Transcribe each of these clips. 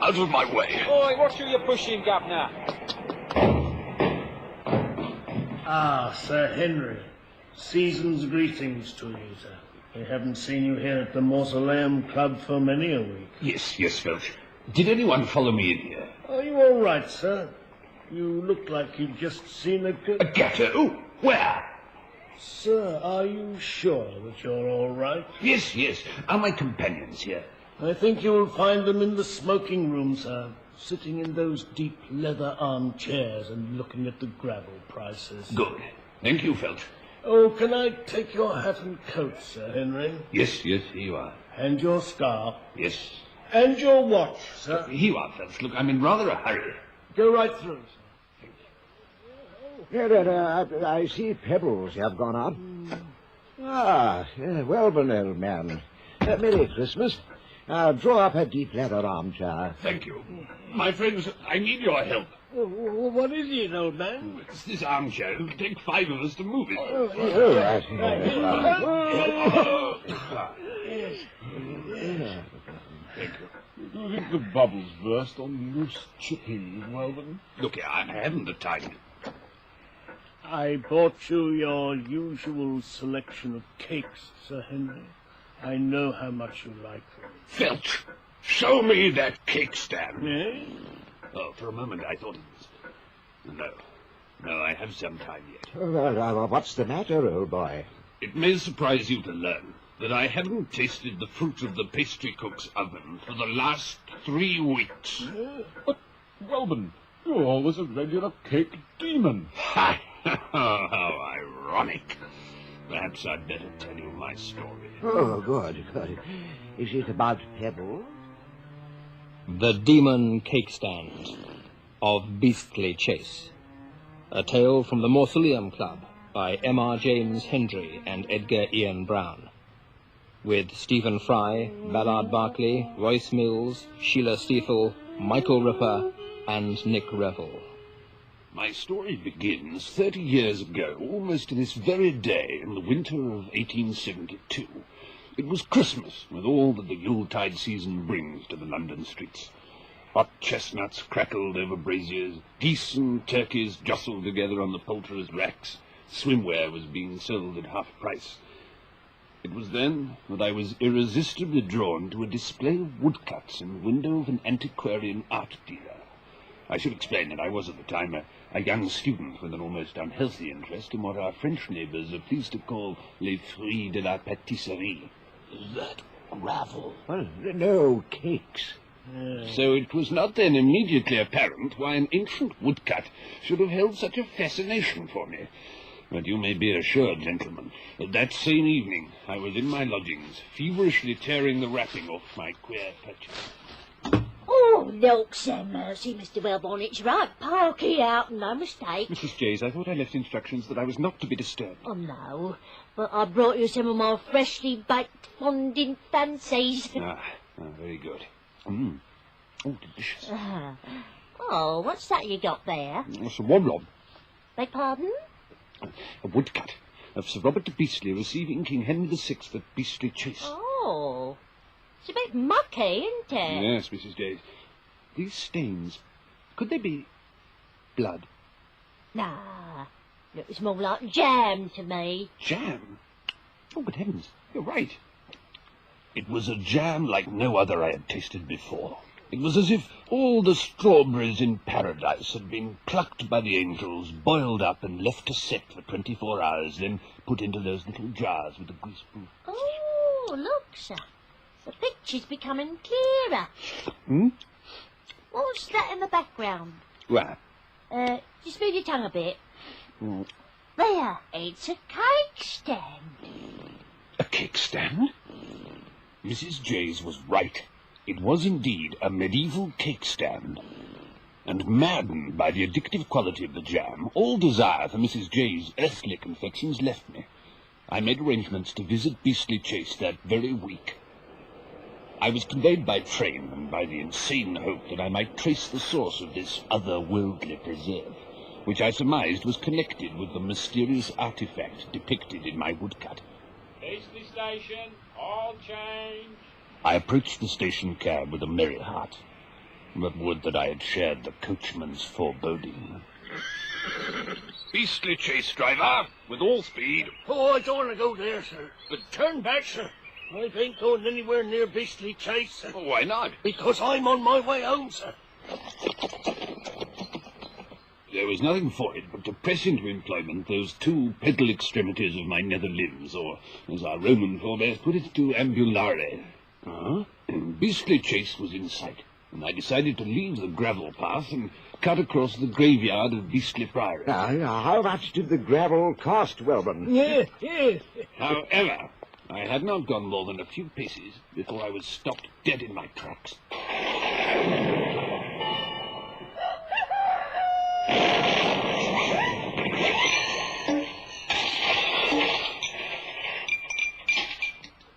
Out of my way. Oi, watch who you're pushing, Governor. Ah, Sir Henry. Season's greetings to you, sir. We haven't seen you here at the Mausoleum Club for many a week. Yes, Felch. Did anyone follow me in here? Are you all right, sir? You look like you'd just seen a... A gatter? Oh, where? Sir, are you sure that you're all right? Yes. Are my companions here? I think you'll find them in the smoking room, sir, sitting in those deep leather armchairs and looking at the gravel prices. Good. Thank you, Felch. Oh, can I take your hat and coat, Sir Henry? Yes, here you are. And your scarf? Yes. And your watch, sir? Here you are, Felch. Look, I'm in rather a hurry. Go right through, sir. I see pebbles have gone up. Welburn, old man. Merry Christmas. Draw up a deep leather armchair. Thank you. My friends, I need your help. What is it, old man? It's this armchair. It'll take 5 of us to move it. Thank you. Do you think the bubbles burst on loose chippings, Welburn? Look here, I haven't the time. I bought you your usual selection of cakes, Sir Henry. I know how much you like them. Felch, show me that cake stand. Eh? Oh, for a moment I thought it was... No, I have some time yet. Well, what's the matter, old boy? It may surprise you to learn that I haven't tasted the fruit of the pastry cook's oven for the last 3 weeks. But, Welburn, you're always a regular cake demon. Ha! How ironic. Perhaps I'd better tell you my story. Oh, good. Is it about pebbles? The Demon Cake Stand of Beastly Chase. A tale from the Mausoleum Club by M.R.James, Hendrie and Edgar Ian Brown. With Stephen Fry, Ballard Berkeley, Royce Mills, Sheila Steafel, Michael Ripper, and Nick Revel. My story begins 30 years ago, almost to this very day, in the winter of 1872. It was Christmas, with all that the Yuletide season brings to the London streets. Hot chestnuts crackled over braziers, geese and turkeys jostled together on the poulterers' racks. Swimwear was being sold at half price. It was then that I was irresistibly drawn to a display of woodcuts in the window of an antiquarian art dealer. I should explain that I was at the time a young student with an almost unhealthy interest in what our French neighbours are pleased to call les fruits de la pâtisserie. That gravel. Well, no, cakes. So it was not then immediately apparent why an ancient woodcut should have held such a fascination for me. But you may be assured, gentlemen, that that same evening I was in my lodgings, feverishly tearing the wrapping off my queer purchase. Oh, looks and mercy, Mr. Welborn, it's right. Parky out, no mistake. Mrs. Jays, I thought I left instructions that I was not to be disturbed. Oh, no, but I brought you some of my freshly baked fondant fancies. Very good. Oh, delicious. Oh, what's that you got there? It's a woblon. Beg pardon? A woodcut of Sir Robert de Beastly receiving King Henry VI at Beastly Chase. Oh, it's a bit mucky, isn't it? Yes, Mrs. Jays. These stains, could they be blood? Nah, looks more like jam to me. Jam? Oh, good heavens, you're right. It was a jam like no other I had tasted before. It was as if all the strawberries in paradise had been plucked by the angels, boiled up and left to set for 24 hours, then put into those little jars with a greaseproof. Oh, look, sir. The picture's becoming clearer. What's that in the background? Where? Just move your tongue a bit. Mm. There, it's a cake stand. A cake stand? Mrs. Jays was right. It was indeed a medieval cake stand. And maddened by the addictive quality of the jam, all desire for Mrs. Jays' earthly confections left me. I made arrangements to visit Beastly Chase that very week. I was conveyed by train and by the insane hope that I might trace the source of this otherworldly preserve, which I surmised was connected with the mysterious artifact depicted in my woodcut. Beastly Station, all change. I approached the station cab with a merry heart. but would that I had shared the coachman's foreboding. Beastly chase, driver, with all speed. Oh, I don't want to go there, sir. But turn back, sir. I ain't going anywhere near Beastly Chase, sir. Oh, why not? Because I'm on my way home, sir. There was nothing for it but to press into employment those two pedal extremities of my nether limbs, or, as our Roman forebears put it, to ambulare. Beastly Chase was in sight, and I decided to leave the gravel path and cut across the graveyard of Beastly Priory. How much did the gravel cost, Welburn? However, I had not gone more than a few paces before I was stopped dead in my tracks.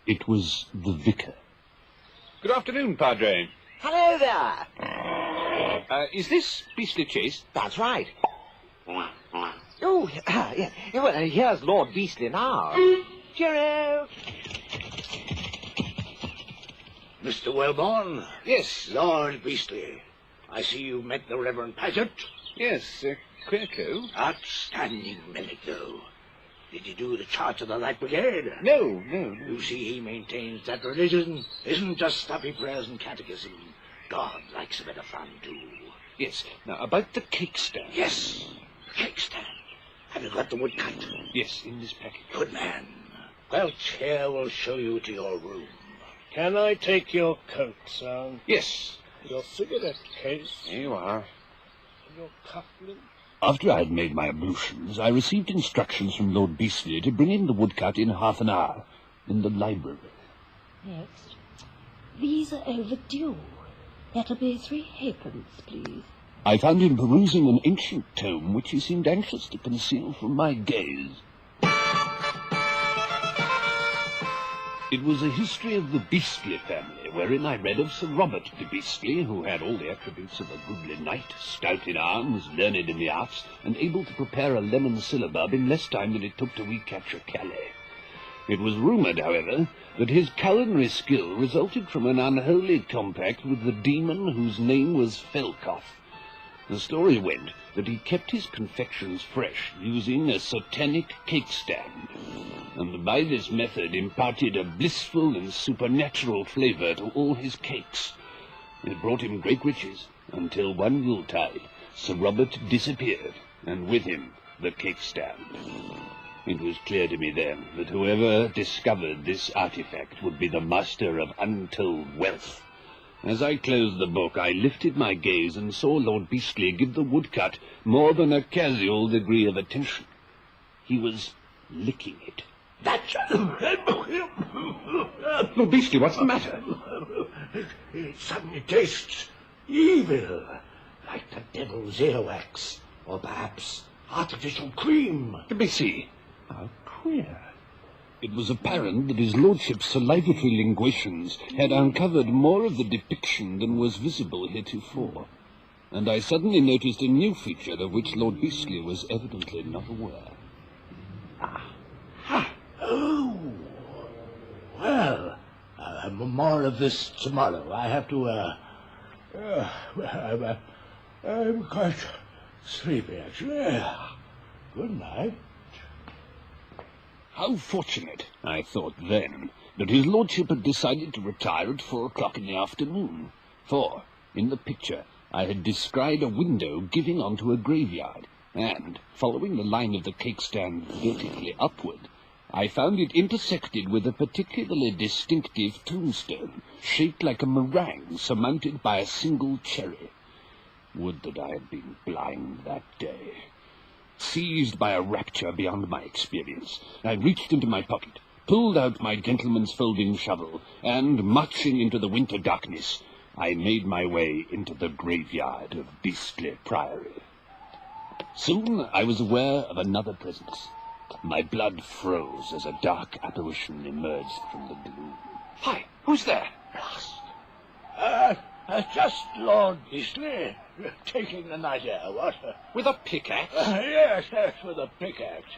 It was the vicar. Good afternoon, Padre. Hello there. Is this Beastly Chase? That's right. Oh, yeah. Well, here's Lord Beastly now. Cheerio. Mr. Wellborn? Yes. Lord Beastly. I see you met the Reverend Paget. Yes, Quirko. Outstanding medico. Did you do the charge of the Light Brigade? No. You see, he maintains that religion isn't just stuffy prayers and catechism. God likes a bit of fun, too. Yes. Now, about the cake stand. Yes, the cake stand. Have you got the woodcut? Yes, in this packet. Good man. Welch here will show you to your room. Can I take your coat, son? Yes. Your cigarette case? Here you are. Your cufflinks? After I had made my ablutions, I received instructions from Lord Beastly to bring in the woodcut in half an hour, in the library. Next. These are overdue. That'll be 3 halfpence, please. I found him perusing an ancient tome which he seemed anxious to conceal from my gaze. It was a history of the Beastly family, wherein I read of Sir Robert de Beastly, who had all the attributes of a goodly knight, stout in arms, learned in the arts, and able to prepare a lemon syllabub in less time than it took to recapture Calais. It was rumoured, however, that his culinary skill resulted from an unholy compact with the demon whose name was Felkoff. The story went that he kept his confections fresh using a satanic cake stand, and by this method imparted a blissful and supernatural flavour to all his cakes. It brought him great riches, until one Yuletide Sir Robert disappeared, and with him the cake stand. It was clear to me then that whoever discovered this artifact would be the master of untold wealth. As I closed the book, I lifted my gaze and saw Lord Beastly give the woodcut more than a casual degree of attention. He was licking it. That's... Lord Beastly, what's the matter? It suddenly tastes evil, like the devil's earwax, or perhaps artificial cream. Let me see. How queer. It was apparent that his lordship's salivatory linguations had uncovered more of the depiction than was visible heretofore, and I suddenly noticed a new feature of which Lord Beastly was evidently not aware. Oh, well, more of this tomorrow. I have to, I'm quite sleepy, actually. Good night. How fortunate, I thought then, that his lordship had decided to retire at 4 o'clock in the afternoon, for, in the picture, I had descried a window giving onto a graveyard, and, following the line of the cake stand vertically upward, I found it intersected with a particularly distinctive tombstone, shaped like a meringue surmounted by a single cherry. Would that I had been blind that day. Seized by a rapture beyond my experience, I reached into my pocket, pulled out my gentleman's folding shovel, and, marching into the winter darkness, I made my way into the graveyard of Beastly Priory. Soon I was aware of another presence. My blood froze as a dark apparition emerged from the gloom. Hi, who's there? Just Lord Beastly, taking the night air, what? With a pickaxe? Yes, with a pickaxe.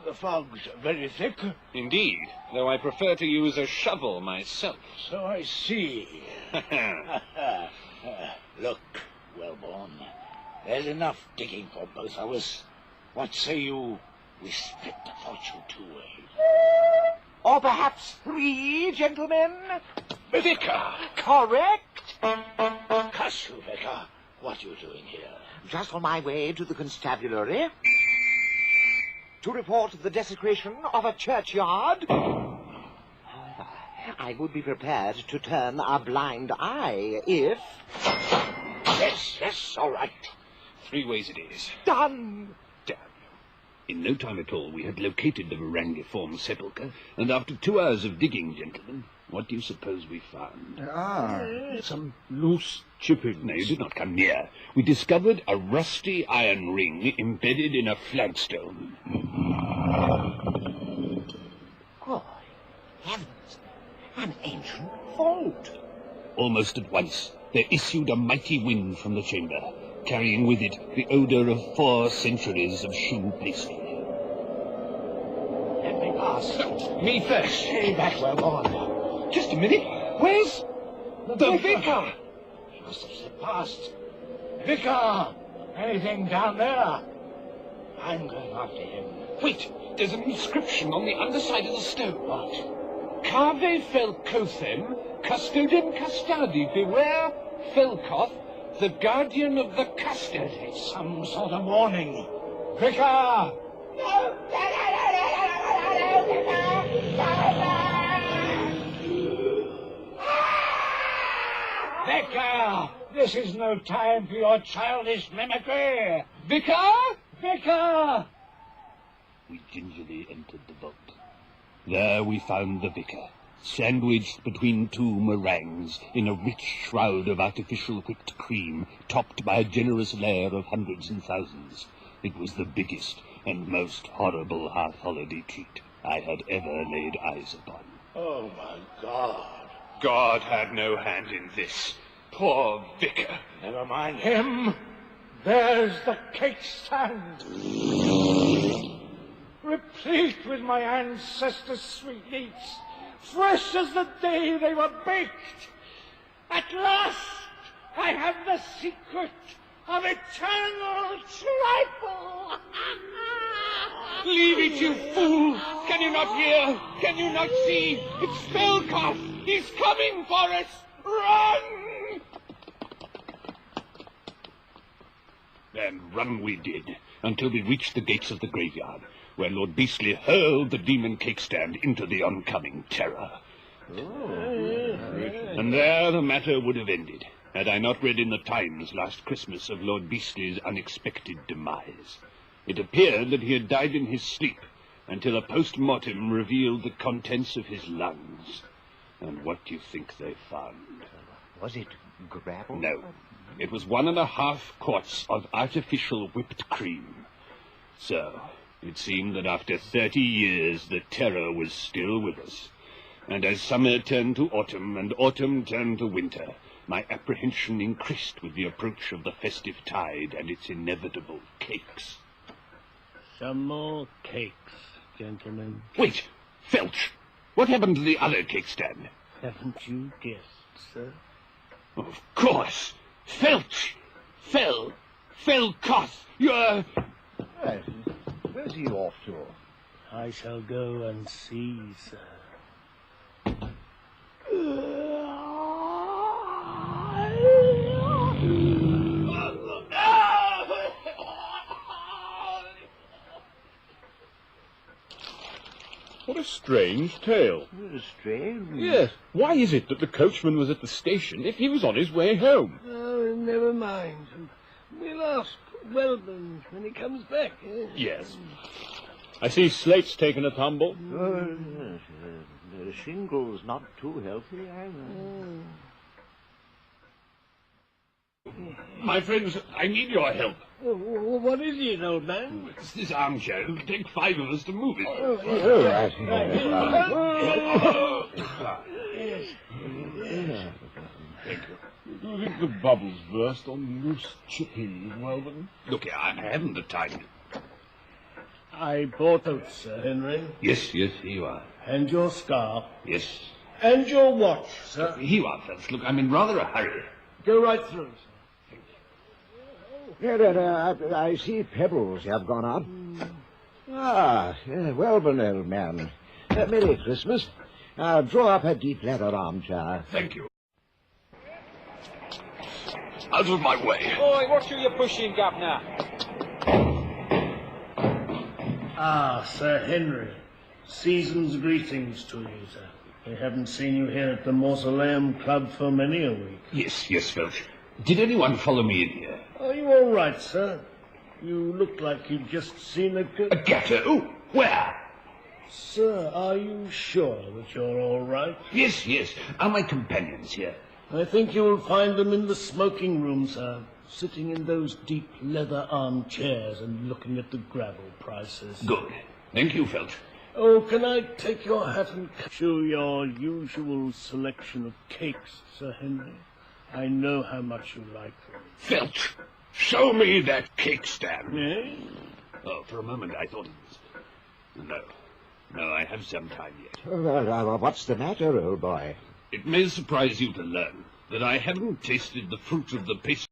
The fog's very thick. Indeed, though I prefer to use a shovel myself. So I see. Look, Wellborn, there's enough digging for both of us. What say you, we split the fortune 2 ways? Or perhaps 3, gentlemen? Vicar! Correct. Curse you, Vicar. What are you doing here? Just on my way to the constabulary to report the desecration of a churchyard. I would be prepared to turn a blind eye if... Yes, all right. 3 ways it is. Done. Damn you. In no time at all, we had located the meringue-form sepulchre, and after 2 hours of digging, gentlemen, what do you suppose we found? Some loose chipping. No, you did not come near. We discovered a rusty iron ring embedded in a flagstone. Good heavens. An ancient vault. Almost at once, there issued a mighty wind from the chamber, carrying with it the odour of 4 centuries of shoe pastry. Let me pass. Me first. Stay back, Wellborn. Just a minute. Where's the vicar? He must have slipped past. Vicar! Anything down there? I'm going after him. Wait, there's an inscription on the underside of the stone. What? Cave Felcothem, Custodem Custadi, beware Felcoth, the guardian of the custard. It's some sort of warning. Vicar! Vicar! This is no time for your childish mimicry. Vicar? Vicar! We gingerly entered the vault. There we found the vicar, sandwiched between 2 meringues in a rich shroud of artificial whipped cream, topped by a generous layer of hundreds and thousands. It was the biggest and most horrible half-holiday treat I had ever laid eyes upon. Oh, my God. God had no hand in this. Poor vicar. Never mind him. There's the cake stand. Replete with my ancestors' sweetmeats, fresh as the day they were baked. At last, I have the secret of eternal trifle. Leave it, you fool! Can you not hear? Can you not see? It's Felcoth! He's coming for us! Run! And run we did, until we reached the gates of the graveyard, where Lord Beastly hurled the demon cake stand into the oncoming terror. And there the matter would have ended, had I not read in the Times last Christmas of Lord Beastly's unexpected demise. It appeared that he had died in his sleep, until a post-mortem revealed the contents of his lungs. And what do you think they found? Was it gravel? No. It was 1.5 quarts of artificial whipped cream. So, it seemed that after 30 years the terror was still with us. And as summer turned to autumn and autumn turned to winter, my apprehension increased with the approach of the festive tide and its inevitable cakes. Some more cakes, gentlemen. Wait! Felch! What happened to the other cake stand? Haven't you guessed, sir? Of course! Felch! Felcoth! You're... Yes. Where's he off to? I shall go and see, sir. What a strange tale. Strange? Yes. Why is it that the coachman was at the station if he was on his way home? Oh, never mind. We'll ask Wellborn when he comes back. Yes. I see Slate's taken a tumble. Yes. The shingle's not too healthy either. My friends, I need your help. What is it, old man? It's this armchair. It'll take 5 of us to move it. Thank you. Do you think the bubbles burst on loose chippings, Wellborn? Look here, I haven't the time. I bought out, Sir Henry. Yes, here you are. And your scarf. Yes, And your watch, sir. Here you are, Phelps. Look, I'm in rather a hurry. Go right through, Here, I see pebbles have gone up. Welburn, old man. Merry Christmas. Draw up a deep leather armchair. Thank you. Out of my way. Oi, watch who you're pushing, Governor. Sir Henry. Season's greetings to you, sir. We haven't seen you here at the Mausoleum Club for many a week. Yes, Phelps. Did anyone follow me in here? Are you all right, sir? You look like you'd just seen a A gato? Where? Sir, are you sure that you're all right? Yes. Are my companions here? I think you'll find them in the smoking room, sir, sitting in those deep leather armchairs and looking at the gravel prices. Good. Thank you, Phelps. Oh, can I take your hat and show your usual selection of cakes, Sir Henry? I know how much you like them. Phelps, show me that cake stand. Eh? Oh, for a moment I thought it was... No, I have some time yet. What's the matter, old boy? It may surprise you to learn that I haven't tasted the fruit of the